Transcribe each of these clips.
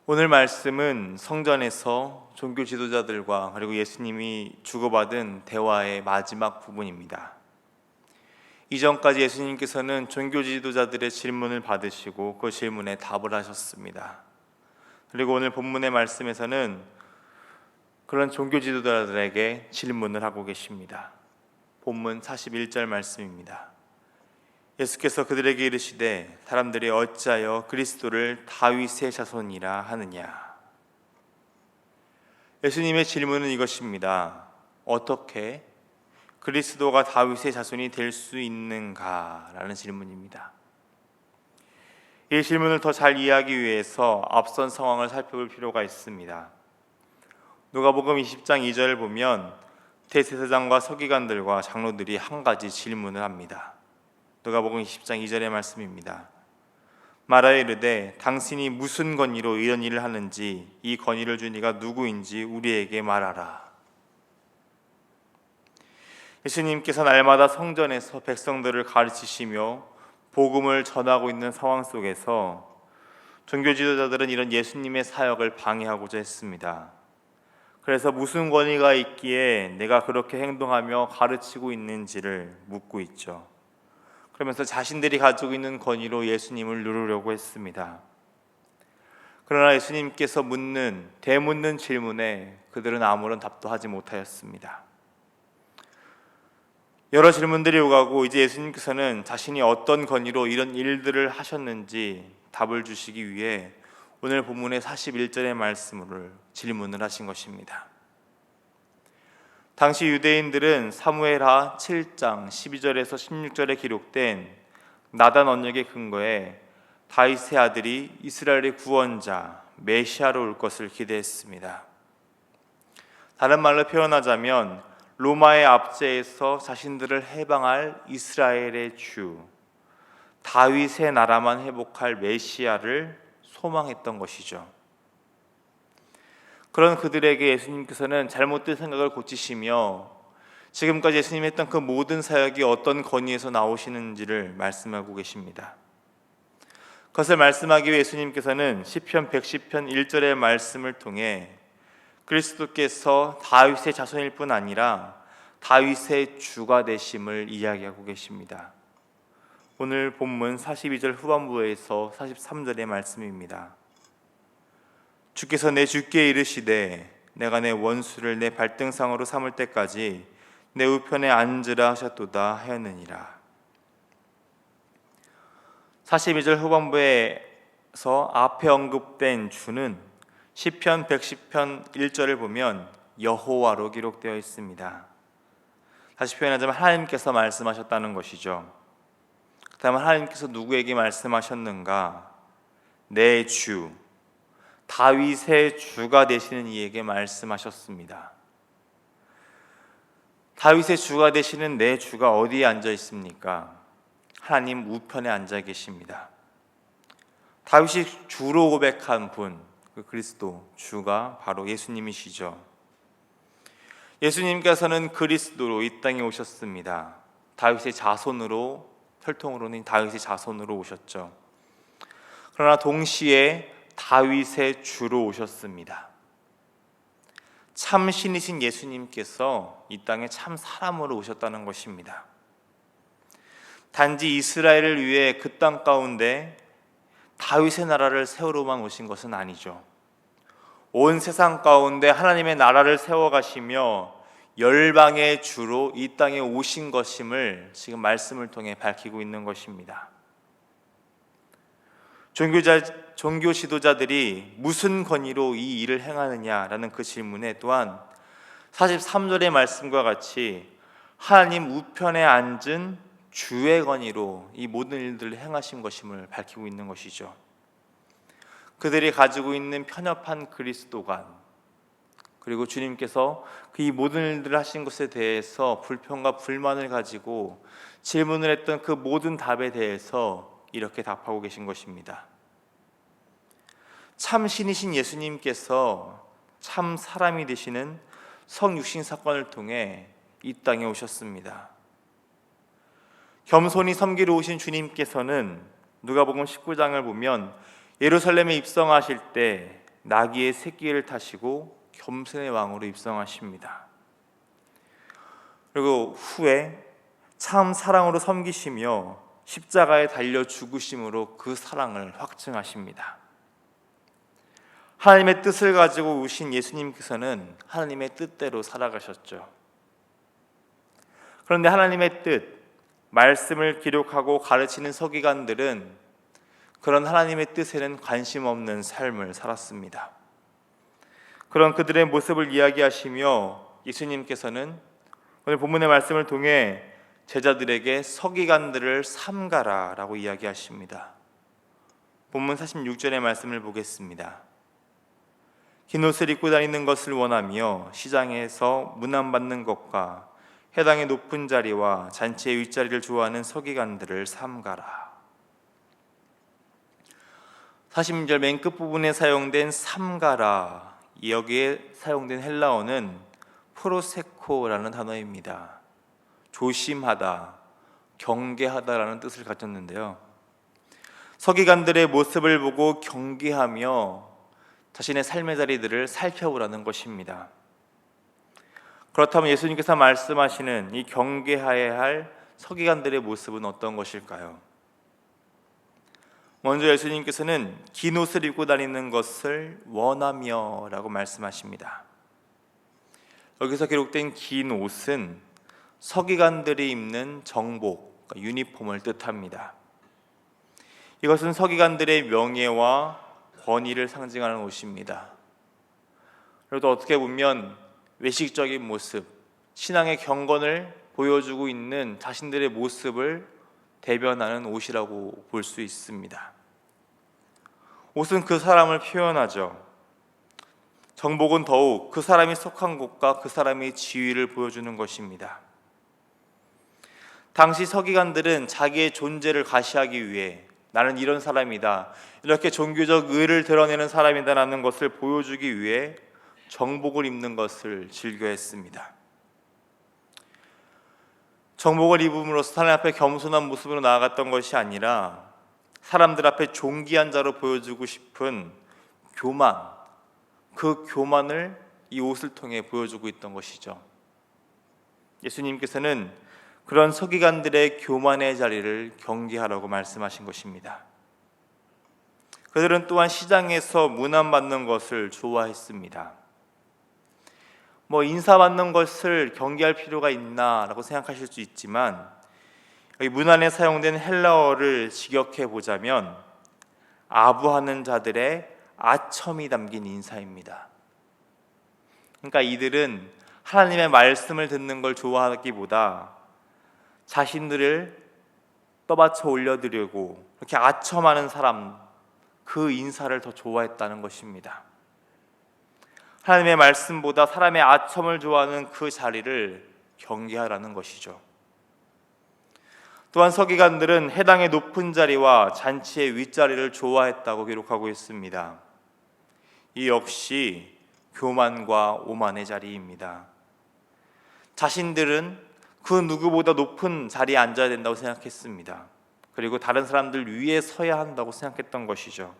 오늘 말씀은 성전에서 종교 지도자들과 그리고 예수님이 주고받은 대화의 마지막 부분입니다. 이전까지 예수님께서는 종교 지도자들의 질문을 받으시고 그 질문에 답을 하셨습니다. 그리고 오늘 본문의 말씀에서는 그런 종교 지도자들에게 질문을 하고 계십니다. 본문 41절 말씀입니다. 예수께서 그들에게 이르시되 사람들이 어찌하여 그리스도를 다윗의 자손이라 하느냐. 예수님의 질문은 이것입니다. 어떻게 그리스도가 다윗의 자손이 될 수 있는가라는 질문입니다. 이 질문을 더 잘 이해하기 위해서 앞선 상황을 살펴볼 필요가 있습니다. 누가복음 20장 2절을 보면 대제사장과 서기관들과 장로들이 한 가지 질문을 합니다. 누가복음 20장 2절의 말씀입니다. 말하여 이르되 당신이 무슨 권위로 이런 일을 하는지 이 권위를 준 이가 누구인지 우리에게 말하라. 예수님께서 날마다 성전에서 백성들을 가르치시며 복음을 전하고 있는 상황 속에서 종교 지도자들은 이런 예수님의 사역을 방해하고자 했습니다. 그래서 무슨 권위가 있기에 내가 그렇게 행동하며 가르치고 있는지를 묻고 있죠. 그러면서 자신들이 가지고 있는 권위로 예수님을 누르려고 했습니다. 그러나 예수님께서 대묻는 질문에 그들은 아무런 답도 하지 못하였습니다. 여러 질문들이 오가고 이제 예수님께서는 자신이 어떤 권위로 이런 일들을 하셨는지 답을 주시기 위해 오늘 본문의 41절의 말씀을 질문을 하신 것입니다. 당시 유대인들은 사무엘하 7장 12절에서 16절에 기록된 나단 언약의 근거에 다윗의 아들이 이스라엘의 구원자 메시아로 올 것을 기대했습니다. 다른 말로 표현하자면 로마의 압제에서 자신들을 해방할 이스라엘의 주 다윗의 나라만 회복할 메시아를 소망했던 것이죠. 그런 그들에게 예수님께서는 잘못된 생각을 고치시며 지금까지 예수님이 했던 그 모든 사역이 어떤 권위에서 나오시는지를 말씀하고 계십니다. 그것을 말씀하기 위해 예수님께서는 시편 110편 1절의 말씀을 통해 그리스도께서 다윗의 자손일 뿐 아니라 다윗의 주가 되심을 이야기하고 계십니다. 오늘 본문 42절 후반부에서 43절의 말씀입니다. 주께서 내 주께 이르시되 내가 내 원수를 내 발등상으로 삼을 때까지 내 우편에 앉으라 하셨도다 하였느니라. 42절 후반부에서 앞에 언급된 주는 시편 110편 1절을 보면 여호와로 기록되어 있습니다. 다시 표현하자면 하나님께서 말씀하셨다는 것이죠. 그다음에 하나님께서 누구에게 말씀하셨는가? 내 주 다윗의 주가 되시는 이에게 말씀하셨습니다. 다윗의 주가 되시는 내 주가 어디에 앉아 있습니까? 하나님 우편에 앉아 계십니다. 다윗이 주로 고백한 분, 그 그리스도 주가 바로 예수님이시죠. 예수님께서는 그리스도로 이 땅에 오셨습니다. 다윗의 자손으로, 혈통으로는 다윗의 자손으로 오셨죠. 그러나 동시에 다윗의 주로 오셨습니다. 참 신이신 예수님께서 이 땅에 참 사람으로 오셨다는 것입니다. 단지 이스라엘을 위해 그 땅 가운데 다윗의 나라를 세우러만 오신 것은 아니죠. 온 세상 가운데 하나님의 나라를 세워가시며 열방의 주로 이 땅에 오신 것임을 지금 말씀을 통해 밝히고 있는 것입니다. 종교 지도자들이 무슨 권위로 이 일을 행하느냐라는 그 질문에 또한 43절의 말씀과 같이 하나님 우편에 앉은 주의 권위로 이 모든 일들을 행하신 것임을 밝히고 있는 것이죠. 그들이 가지고 있는 편협한 그리스도관, 그리고 주님께서 이 모든 일들을 하신 것에 대해서 불평과 불만을 가지고 질문을 했던 그 모든 답에 대해서 이렇게 답하고 계신 것입니다. 참 신이신 예수님께서 참 사람이 되시는 성육신 사건을 통해 이 땅에 오셨습니다. 겸손히 섬기러 오신 주님께서는 누가복음 19장을 보면 예루살렘에 입성하실 때 나귀의 새끼를 타시고 겸손의 왕으로 입성하십니다. 그리고 후에 참 사랑으로 섬기시며 십자가에 달려 죽으심으로 그 사랑을 확증하십니다. 하나님의 뜻을 가지고 오신 예수님께서는 하나님의 뜻대로 살아가셨죠. 그런데 하나님의 뜻, 말씀을 기록하고 가르치는 서기관들은 그런 하나님의 뜻에는 관심 없는 삶을 살았습니다. 그런 그들의 모습을 이야기하시며 예수님께서는 오늘 본문의 말씀을 통해 제자들에게 서기관들을 삼가라 라고 이야기하십니다. 본문 46절의 말씀을 보겠습니다. 긴 옷을 입고 다니는 것을 원하며 시장에서 문안받는 것과 해당의 높은 자리와 잔치의 윗자리를 좋아하는 서기관들을 삼가라. 46절 맨 끝부분에 사용된 삼가라, 여기에 사용된 헬라어는 프로세코라는 단어입니다. 조심하다, 경계하다라는 뜻을 가졌는데요. 서기관들의 모습을 보고 경계하며 자신의 삶의 자리들을 살펴보라는 것입니다. 그렇다면 예수님께서 말씀하시는 이 경계해야 할 서기관들의 모습은 어떤 것일까요? 먼저 예수님께서는 긴 옷을 입고 다니는 것을 원하며 라고 말씀하십니다. 여기서 기록된 긴 옷은 서기관들이 입는 정복, 유니폼을 뜻합니다. 이것은 서기관들의 명예와 권위를 상징하는 옷입니다. 그래도 어떻게 보면 외식적인 모습, 신앙의 경건을 보여주고 있는 자신들의 모습을 대변하는 옷이라고 볼 수 있습니다. 옷은 그 사람을 표현하죠. 정복은 더욱 그 사람이 속한 곳과 그 사람의 지위를 보여주는 것입니다. 당시 서기관들은 자기의 존재를 가시하기 위해 나는 이런 사람이다, 이렇게 종교적 의를 드러내는 사람이다라는 것을 보여주기 위해 정복을 입는 것을 즐겨했습니다. 정복을 입음으로써 하나님 앞에 겸손한 모습으로 나아갔던 것이 아니라 사람들 앞에 존귀한 자로 보여주고 싶은 교만, 그 교만을 이 옷을 통해 보여주고 있던 것이죠. 예수님께서는 그런 서기관들의 교만의 자리를 경계하라고 말씀하신 것입니다. 그들은 또한 시장에서 문안받는 것을 좋아했습니다. 인사받는 것을 경계할 필요가 있나라고 생각하실 수 있지만 여기 문안에 사용된 헬라어를 직역해 보자면 아부하는 자들의 아첨이 담긴 인사입니다. 그러니까 이들은 하나님의 말씀을 듣는 걸 좋아하기보다 자신들을 떠받쳐 올려드리고 이렇게 아첨하는 사람, 그 인사를 더 좋아했다는 것입니다. 하나님의 말씀보다 사람의 아첨을 좋아하는 그 자리를 경계하라는 것이죠. 또한 서기관들은 해당의 높은 자리와 잔치의 윗자리를 좋아했다고 기록하고 있습니다. 이 역시 교만과 오만의 자리입니다. 자신들은 그 누구보다 높은 자리에 앉아야 된다고 생각했습니다. 그리고 다른 사람들 위에 서야 한다고 생각했던 것이죠.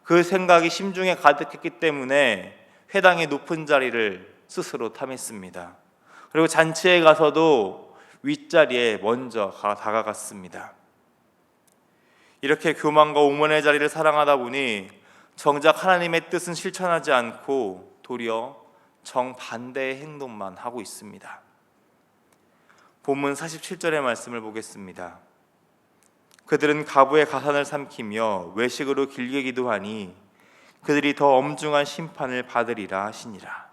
그 생각이 심중에 가득했기 때문에 회당의 높은 자리를 스스로 탐했습니다. 그리고 잔치에 가서도 윗자리에 먼저 다가갔습니다. 이렇게 교만과 오만의 자리를 사랑하다 보니 정작 하나님의 뜻은 실천하지 않고 도리어 정반대의 행동만 하고 있습니다. 본문 47절의 말씀을 보겠습니다. 그들은 가부의 가산을 삼키며 외식으로 길게 기도하니 그들이 더 엄중한 심판을 받으리라 하시니라.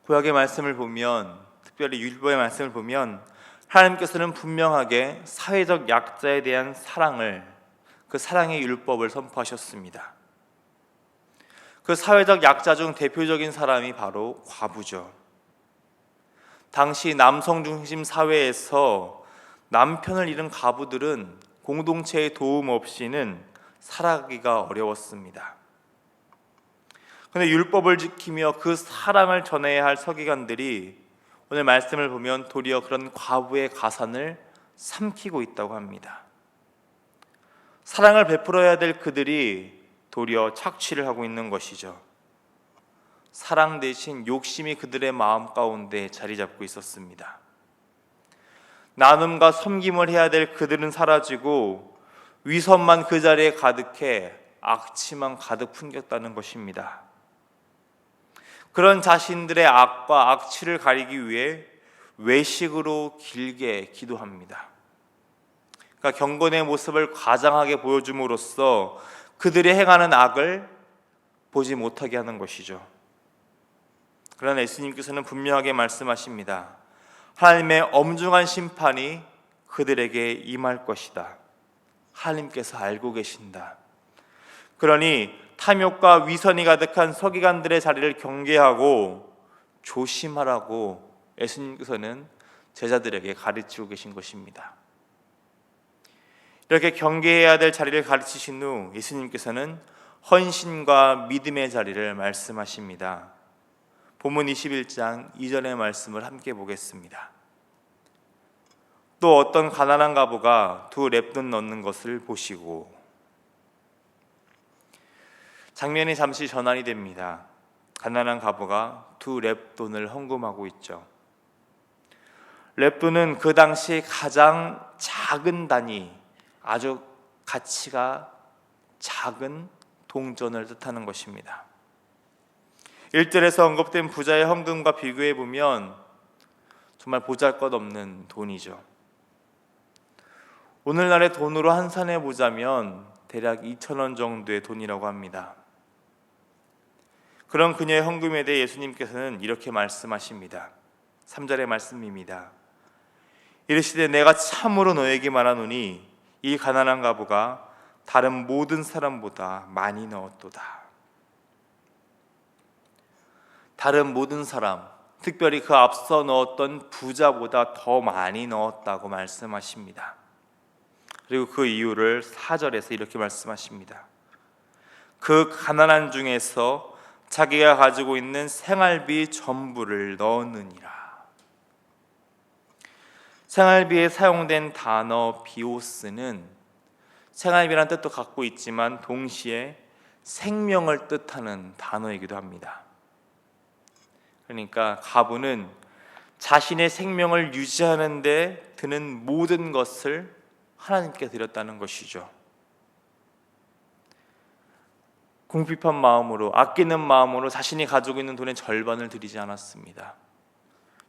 구약의 말씀을 보면, 특별히 율법의 말씀을 보면 하나님께서는 분명하게 사회적 약자에 대한 사랑을, 그 사랑의 율법을 선포하셨습니다. 그 사회적 약자 중 대표적인 사람이 바로 과부죠. 당시 남성 중심 사회에서 남편을 잃은 과부들은 공동체의 도움 없이는 살아가기가 어려웠습니다. 그런데 율법을 지키며 그 사랑을 전해야 할 서기관들이 오늘 말씀을 보면 도리어 그런 과부의 가산을 삼키고 있다고 합니다. 사랑을 베풀어야 될 그들이 도리어 착취를 하고 있는 것이죠. 사랑 대신 욕심이 그들의 마음 가운데 자리 잡고 있었습니다. 나눔과 섬김을 해야 될 그들은 사라지고 위선만 그 자리에 가득해 악취만 가득 풍겼다는 것입니다. 그런 자신들의 악과 악취를 가리기 위해 외식으로 길게 기도합니다. 그러니까 경건의 모습을 과장하게 보여줌으로써 그들이 행하는 악을 보지 못하게 하는 것이죠. 그러나 예수님께서는 분명하게 말씀하십니다. 하나님의 엄중한 심판이 그들에게 임할 것이다. 하나님께서 알고 계신다. 그러니 탐욕과 위선이 가득한 서기관들의 자리를 경계하고 조심하라고 예수님께서는 제자들에게 가르치고 계신 것입니다. 이렇게 경계해야 될 자리를 가르치신 후 예수님께서는 헌신과 믿음의 자리를 말씀하십니다. 본문 21장 2절의 말씀을 함께 보겠습니다. 또 어떤 가난한 과부가 두 렙돈 넣는 것을 보시고, 장면이 잠시 전환이 됩니다. 가난한 과부가 두 렙돈을 헌금하고 있죠. 렙돈은 그 당시 가장 작은 단위, 아주 가치가 작은 동전을 뜻하는 것입니다. 1절에서 언급된 부자의 헌금과 비교해 보면 정말 보잘것없는 돈이죠. 오늘날의 돈으로 환산해 보자면 대략 2,000원 정도의 돈이라고 합니다. 그런 그녀의 헌금에 대해 예수님께서는 이렇게 말씀하십니다. 3절의 말씀입니다. 이르시되 내가 참으로 너에게 말하노니 이 가난한 과부가 다른 모든 사람보다 많이 넣었도다. 다른 모든 사람, 특별히 그 앞서 넣었던 부자보다 더 많이 넣었다고 말씀하십니다. 그리고 그 이유를 4절에서 이렇게 말씀하십니다. 그 가난한 중에서 자기가 가지고 있는 생활비 전부를 넣었느니라. 생활비에 사용된 단어 비오스는 생활비라는 뜻도 갖고 있지만 동시에 생명을 뜻하는 단어이기도 합니다. 그러니까 과부는 자신의 생명을 유지하는 데 드는 모든 것을 하나님께 드렸다는 것이죠. 궁핍한 마음으로, 아끼는 마음으로 자신이 가지고 있는 돈의 절반을 드리지 않았습니다.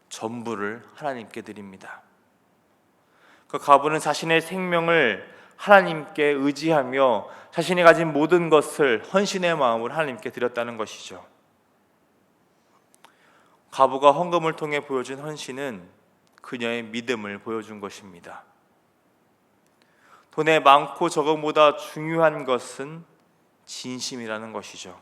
전부를 하나님께 드립니다. 그 과부는 자신의 생명을 하나님께 의지하며 자신이 가진 모든 것을 헌신의 마음으로 하나님께 드렸다는 것이죠. 과부가 헌금을 통해 보여준 헌신은 그녀의 믿음을 보여준 것입니다. 돈의 많고 적음보다 중요한 것은 진심이라는 것이죠.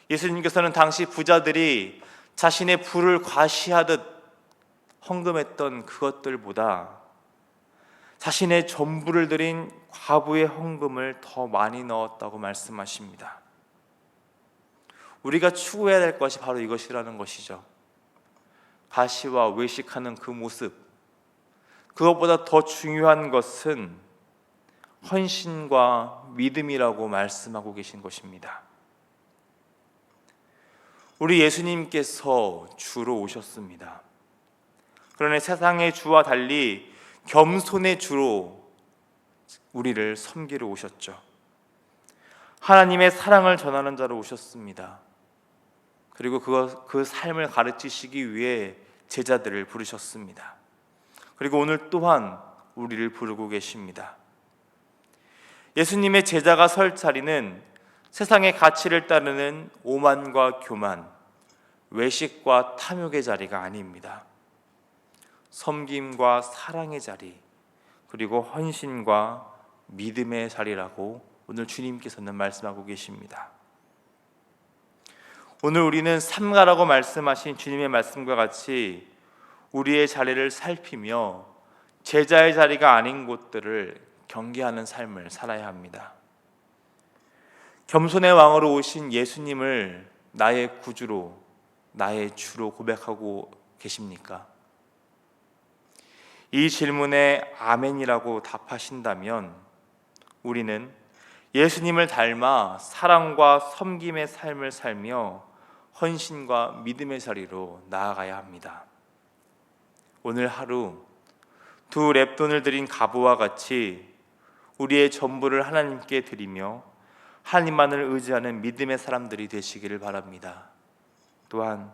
예수님께서는 당시 부자들이 자신의 부를 과시하듯 헌금했던 그것들보다 자신의 전부를 드린 과부의 헌금을 더 많이 넣었다고 말씀하십니다. 우리가 추구해야 될 것이 바로 이것이라는 것이죠. 과시와 외식하는 그 모습, 그것보다 더 중요한 것은 헌신과 믿음이라고 말씀하고 계신 것입니다. 우리 예수님께서 주로 오셨습니다. 그러나 세상의 주와 달리 겸손의 주로 우리를 섬기러 오셨죠. 하나님의 사랑을 전하는 자로 오셨습니다. 그리고 그 삶을 가르치시기 위해 제자들을 부르셨습니다. 그리고 오늘 또한 우리를 부르고 계십니다. 예수님의 제자가 설 자리는 세상의 가치를 따르는 오만과 교만, 외식과 탐욕의 자리가 아닙니다. 섬김과 사랑의 자리, 그리고 헌신과 믿음의 자리라고 오늘 주님께서는 말씀하고 계십니다. 오늘 우리는 삼가라고 말씀하신 주님의 말씀과 같이 우리의 자리를 살피며 제자의 자리가 아닌 곳들을 경계하는 삶을 살아야 합니다. 겸손의 왕으로 오신 예수님을 나의 구주로, 나의 주로 고백하고 계십니까? 이 질문에 아멘이라고 답하신다면 우리는 예수님을 닮아 사랑과 섬김의 삶을 살며 헌신과 믿음의 자리로 나아가야 합니다. 오늘 하루 두 랩돈을 드린 가부와 같이 우리의 전부를 하나님께 드리며 하나님만을 의지하는 믿음의 사람들이 되시기를 바랍니다. 또한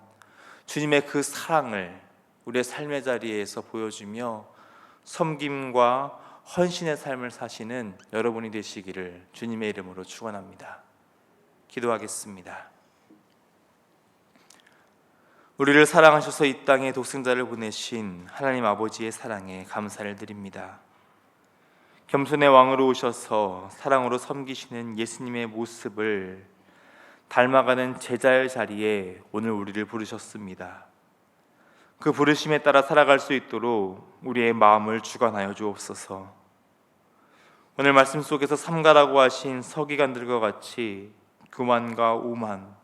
주님의 그 사랑을 우리의 삶의 자리에서 보여주며 섬김과 헌신의 삶을 사시는 여러분이 되시기를 주님의 이름으로 축원합니다. 기도하겠습니다. 우리를 사랑하셔서 이 땅에 독생자를 보내신 하나님 아버지의 사랑에 감사를 드립니다. 겸손의 왕으로 오셔서 사랑으로 섬기시는 예수님의 모습을 닮아가는 제자의 자리에 오늘 우리를 부르셨습니다. 그 부르심에 따라 살아갈 수 있도록 우리의 마음을 주관하여 주옵소서. 오늘 말씀 속에서 삼가라고 하신 서기관들과 같이 교만과 오만,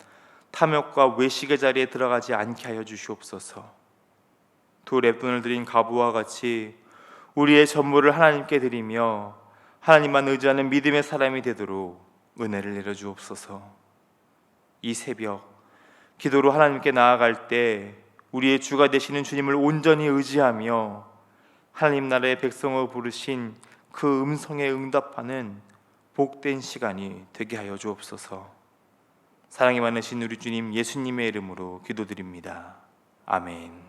탐욕과 외식의 자리에 들어가지 않게 하여 주시옵소서. 두 랩돈을 드린 가부와 같이 우리의 전부를 하나님께 드리며 하나님만 의지하는 믿음의 사람이 되도록 은혜를 내려 주옵소서. 이 새벽 기도로 하나님께 나아갈 때 우리의 주가 되시는 주님을 온전히 의지하며 하나님 나라의 백성을 부르신 그 음성에 응답하는 복된 시간이 되게 하여 주옵소서. 사랑이 많으신 우리 주님 예수님의 이름으로 기도드립니다. 아멘.